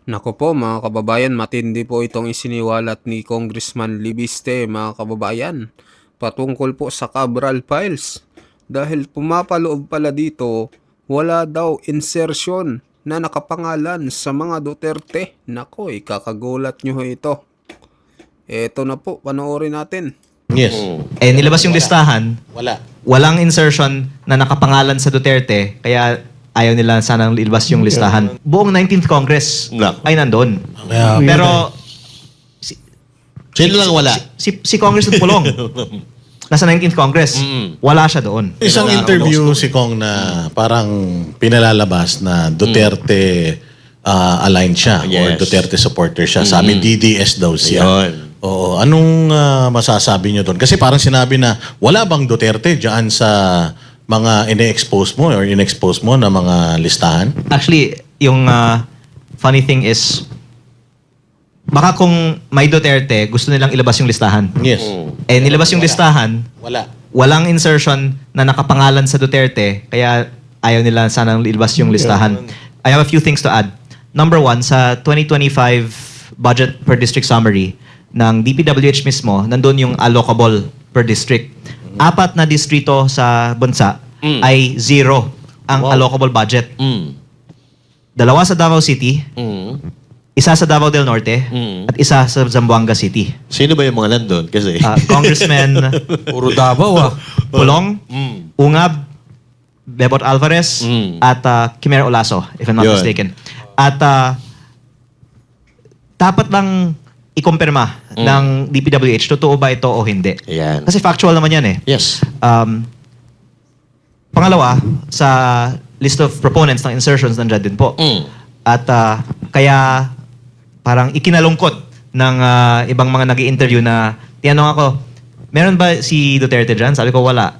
Naku po mga kababayan, matindi po itong isiniwalat ni Congressman Libiste mga kababayan patungkol po sa Cabral Files. Dahil pumapaloob pala dito, wala daw insertion na nakapangalan sa mga Duterte. Nako, kakagulat nyo ito. Eto na po, panoorin natin. Yes. Nilabas yung listahan, Wala. walang insertion na nakapangalan sa Duterte, kaya ayaw nila sanang ilabas yung listahan. Buong 19th Congress ay nandun. Kaya, Pero sino lang wala? si Congressman Pulong, nasa 19th Congress, wala siya doon. Isang interview si Kong na parang pinalalabas na Duterte aligned siya or Yes. Duterte supporter siya. Sabi DDS daw siya. Ayun. Oo. Anong masasabi niyo doon? Kasi parang sinabi na wala bang Duterte diyan sa mga ine-expose mo or in-expose mo na mga listahan? Actually, yung funny thing is, baka kung may Duterte, gusto nilang ilabas yung listahan. Yes. Nilabas yung listahan, Wala. walang insertion na nakapangalan sa Duterte, kaya ayaw nila sanang ilabas yung listahan. I have a few things to add. Number one, sa 2025 budget per district summary ng DPWH mismo, nandun yung allocable per district. 4 na distrito sa bansa ay 0 ang allocable budget. 2 sa Davao City, 1 sa Davao del Norte, at 1 sa Zamboanga City. Sino ba yung mga nandun? Kasi... Congressman Puro Davao Pulong, Ungab, Bebot Alvarez, at Quimero Olaso, if I'm not Yun. mistaken. At dapat lang ikumpirma ng DPWH, totoo ba ito o hindi. Ayan. Kasi factual naman yan eh. Yes. Pangalawa, sa list of proponents ng insertions, nandiyan din po. At kaya parang ikinalungkot ng ibang mga nag-i-interview na tinanong ako, meron ba si Duterte dyan? Sabi ko, wala.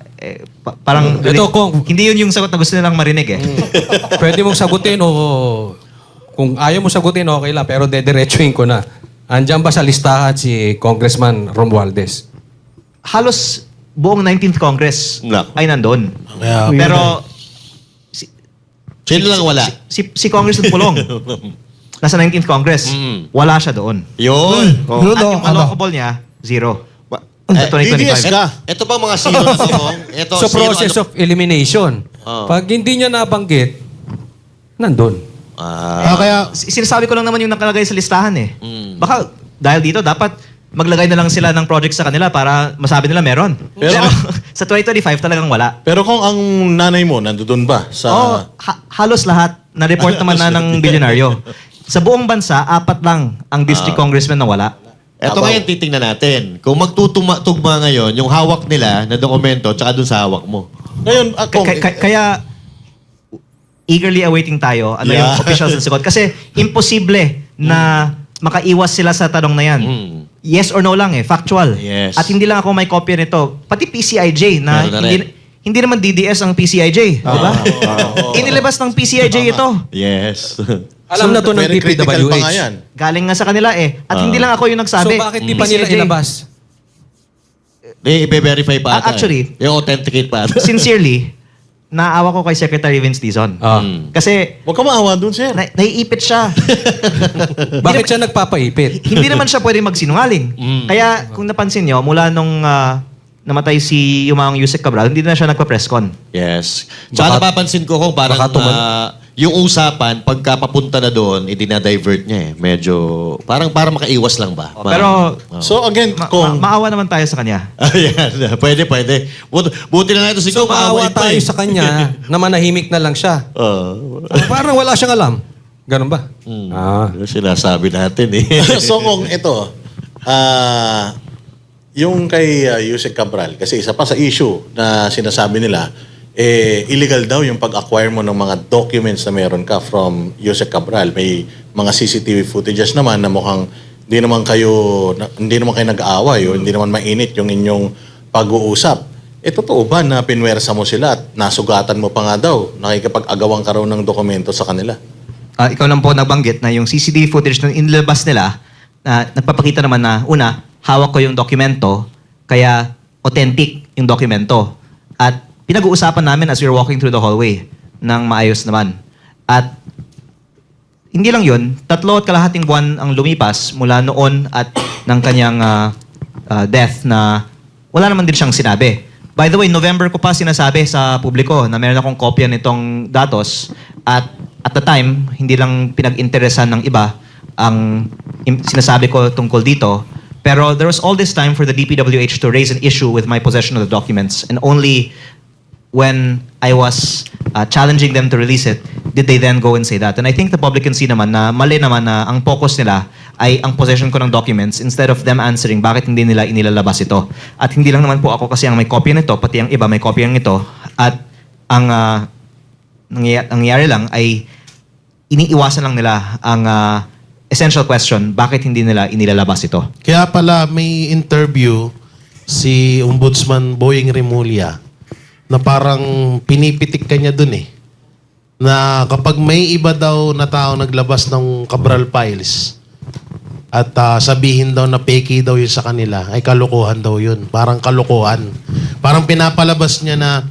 Parang Ito, Kong. hindi yun yung sagot na gusto nilang marinig eh. Pwede mong sagutin o kung ayaw mo sagutin, okay lang. Pero dediretsuhin ko na. Andiyan ba sa listahan si Congressman Romualdez? Halos buong 19th Congress Nako. ay nandun. Kaya, Pero Sino lang wala? si Congressman Pulong, nasa 19th Congress, wala siya doon. Yun. At yung allocable niya, 0. Sa DDS 2025. ka. Ito pa mga sino na to, Kong? Ito, So process of elimination. Oh. Pag hindi niya nabanggit, nandun. Kaya, Sinasabi ko lang naman yung nakalagay sa listahan eh. Baka dahil dito, dapat maglagay na lang sila ng project sa kanila para masabi nila meron. Pero- Pero sa 2025 talagang wala. pero kung ang nanay mo nandoon ba sa... Halos lahat na-report naman na ng bilyonaryo. Sa buong bansa, 4 lang ang district congressman na wala. Ito ngayon titingnan natin. Kung magtutugma ngayon, yung hawak nila na dokumento, tsaka dun sa hawak mo. Ngayon, Kong, Kaya eagerly awaiting tayo ano yung Yeah. officials na sagot. Kasi imposible na makaiwas sila sa tanong na yan. Yes or no lang eh, factual. Yes. At hindi lang ako may kopya nito. Pati PCIJ na Meron na hindi naman DDS ang PCIJ, di ba? Inilabas ng PCIJ ito. Yes. Alam na to ng very critical pa nga yan. DPWH. Galing nga sa kanila eh. At hindi lang ako yung So nagsabi. bakit di pa nila PCIJ. ilabas? I-verify pa ata. Actually, I-authenticate pa ata. Sincerely, naawa ko kay Secretary Vince Dizon. Kasi Huwag ka maawa doon, sir. naiipit siya. Bakit siya nagpapaipit? Hindi naman siya pwede magsinungaling. Kaya kung napansin nyo, mula nung namatay si Yumaong Yusek Cabral, hindi na siya nagpa-presscon. Yes. Tsaka napapansin ko kung parang yung usapan, pagka papunta na doon, idinadivert niya eh. Medyo, parang makaiwas lang ba? Pero So again, Kong, maawa naman tayo sa kanya. Ayan, pwede. Buti na nga ito si So Kong, maawa maaway pa tayo eh. sa kanya na manahimik na lang siya. Parang wala siyang alam. Ganun ba? Yung sinasabi natin eh. so Kong, ito, yung kay Yusek Cabral, kasi isa pa sa issue na sinasabi nila, illegal daw yung pag-acquire mo ng mga documents na meron ka from Yusek Cabral. May mga CCTV footages naman na mukhang hindi naman kayo nag-aaway o hindi naman mainit yung inyong pag-uusap. Totoo ba na pinwersa mo sila at nasugatan mo pa nga daw? Nakikipag-agawan ka raw ng dokumento sa kanila? Ikaw lang po nabanggit na yung CCTV footage na inilabas nila, nagpapakita naman na, una, hawak ko yung dokumento, kaya authentic yung dokumento. At pinag-uusapan namin as we were walking through the hallway ng maayos naman. At hindi lang yun, 3.5 buwan ang lumipas mula noon at ng kanyang death na wala naman din siyang sinabi. By the way, November ko pa sinasabi sa publiko na meron akong kopya nitong datos at at the time, hindi lang pinag-interesan ng iba ang sinasabi ko tungkol dito. Pero there was all this time for the DPWH to raise an issue with my possession of the documents, and only when I was challenging them to release it, did they then go and say that. And I think the public can see naman na mali naman na ang focus nila ay ang possession ko ng documents instead of them answering bakit hindi nila inilalabas ito. At hindi lang naman po ako kasi ang may kopya nito, pati ang iba may kopya nito. At ang nangyayari lang ay iniiwasan lang nila ang essential question, bakit hindi nila inilalabas ito? Kaya pala may interview si Ombudsman Boying Remulla na parang pinipitik ka niya dun eh. Na kapag may iba daw na tao naglabas ng Cabral Files at sabihin daw na peki daw yun sa kanila, ay kalokohan daw yun. Parang kalokohan. Parang pinapalabas niya na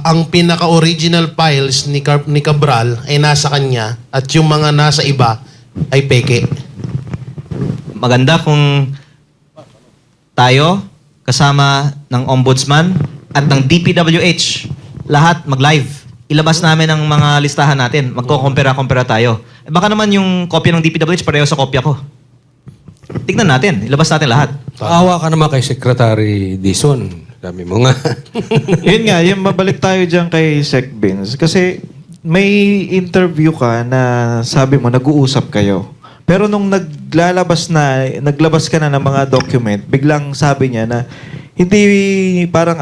ang pinaka-original files ni Cabral ay nasa kanya at yung mga nasa iba ay peke. Maganda kung tayo, kasama ng Ombudsman at ng DPWH, lahat mag-live. Ilabas namin ang mga listahan natin. Magko-compare tayo. Baka naman yung kopya ng DPWH pareho sa kopya ko. Tignan natin. Ilabas natin lahat. Awa ka naman kay Secretary Dizon. Sabi mo nga. Yun nga, yung mabalik tayo dyan kay Sec Vince. Kasi may interview ka na sabi mo, nag-uusap kayo. Pero nung naglabas ka na ng mga document, biglang sabi niya na hindi parang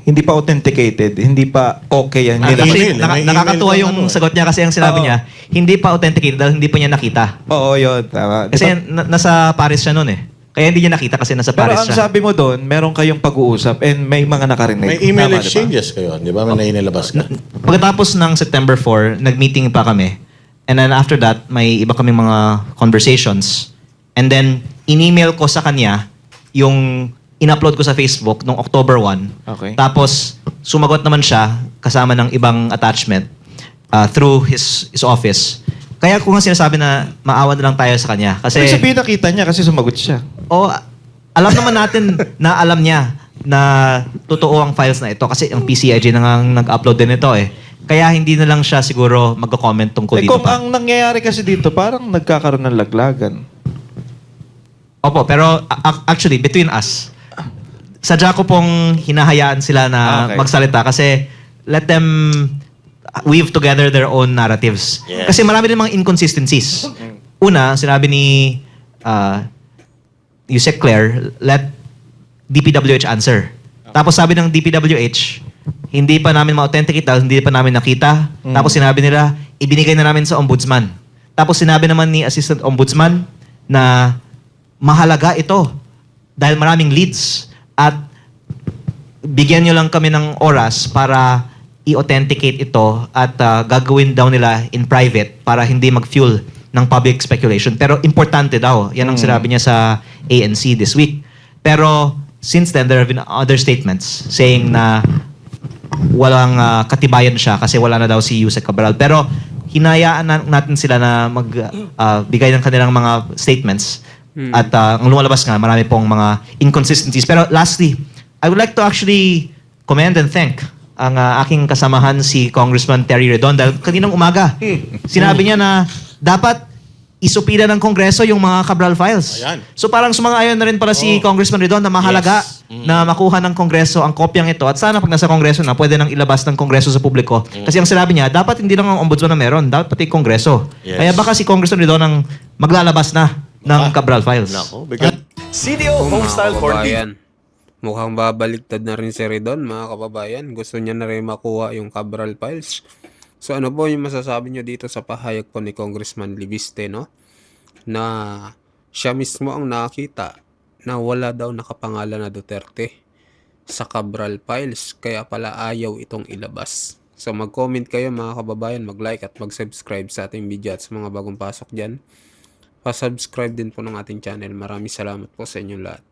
hindi pa authenticated, hindi pa okay yan. May Actually, email, may nakakatuwa email yung kung ano. sagot niya kasi ang sinabi Oo. niya, hindi pa authenticated dahil hindi pa niya nakita. Oo, yun. Tama. Kasi nasa Paris siya noon eh. Kaya hindi niya nakita kasi nasa Pero Paris ang siya. sabi mo doon, meron kayong pag-uusap and may mga nakarinig. May email Tama, diba? exchanges kayo, di ba? May nainilabas ka. Pagkatapos ng September 4, nag-meeting pa kami. And then after that, may iba kaming mga conversations. And then, in-email ko sa kanya yung in-upload ko sa Facebook noong October 1. Okay. Tapos, sumagot naman siya kasama ng ibang attachment through his office. Kaya ko nga sinasabi na maawa na lang tayo sa kanya. Kasi, Ibig sabihin nakita niya kasi sumagot siya. alam naman natin na alam niya na totoo ang files na ito kasi ang PCIG na nga nag-upload din ito eh. Kaya hindi na lang siya siguro magko-comment tungkol dito Kung pa. ang nangyayari kasi dito, parang nagkakaroon ng laglagan. Opo, pero actually, between us, sadya ko pong hinahayaan sila na Okay. magsalita kasi let them weave together their own narratives. Yes. Kasi marami din mga inconsistencies. Una, sinabi ni Yusek Claire, let DPWH answer. Tapos sabi ng DPWH, hindi pa namin ma-authenticate dahil hindi pa namin nakita. Tapos sinabi nila, ibinigay na namin sa ombudsman. Tapos sinabi naman ni Assistant Ombudsman na mahalaga ito dahil maraming leads at bigyan nyo lang kami ng oras para i-authenticate ito at gagawin daw nila in private para hindi mag-fuel ng public speculation. Pero importante daw. Yan ang sinabi niya sa ANC this week. Pero since then, there have been other statements saying na walang katibayan siya kasi wala na daw si Yusek Cabral. Pero hinayaan natin sila na magbigay ng kanilang mga statements. At ang lumalabas nga, marami pong mga inconsistencies. Pero lastly, I would like to actually commend and thank ang aking kasamahan si Congressman Terry Redon dahil kaninang umaga, sinabi niya na dapat isupida ng Kongreso yung mga Cabral files. Ayan. So parang sumang-ayon na rin pala si Congressman Redon na mahalaga na makuha ng Kongreso ang kopyang ito at sana pag nasa Kongreso na pwede nang ilabas ng Kongreso sa publiko. Kasi ang sinabi niya, dapat hindi lang ang ombudsman na meron, dapat pati Kongreso. Yes. Kaya baka si Congressman Redon ang maglalabas na ng Cabral files. Nako, bigat. CDO Homestyle for kababayan, mukhang babaliktad na rin si Redon, mga kababayan. Gusto niya na rin makuha yung Cabral files. So ano po yung masasabi niyo dito sa pahayag po ni Congressman Libiste, no? Na siya mismo ang nakita na wala daw nakapangalan na Duterte sa Cabral files, kaya pala ayaw itong ilabas. So mag-comment kayo mga kababayan, mag-like at mag-subscribe sa ating video at sa mga bagong pasok dyan. Pa-subscribe din po ng ating channel. Maraming salamat po sa inyong lahat.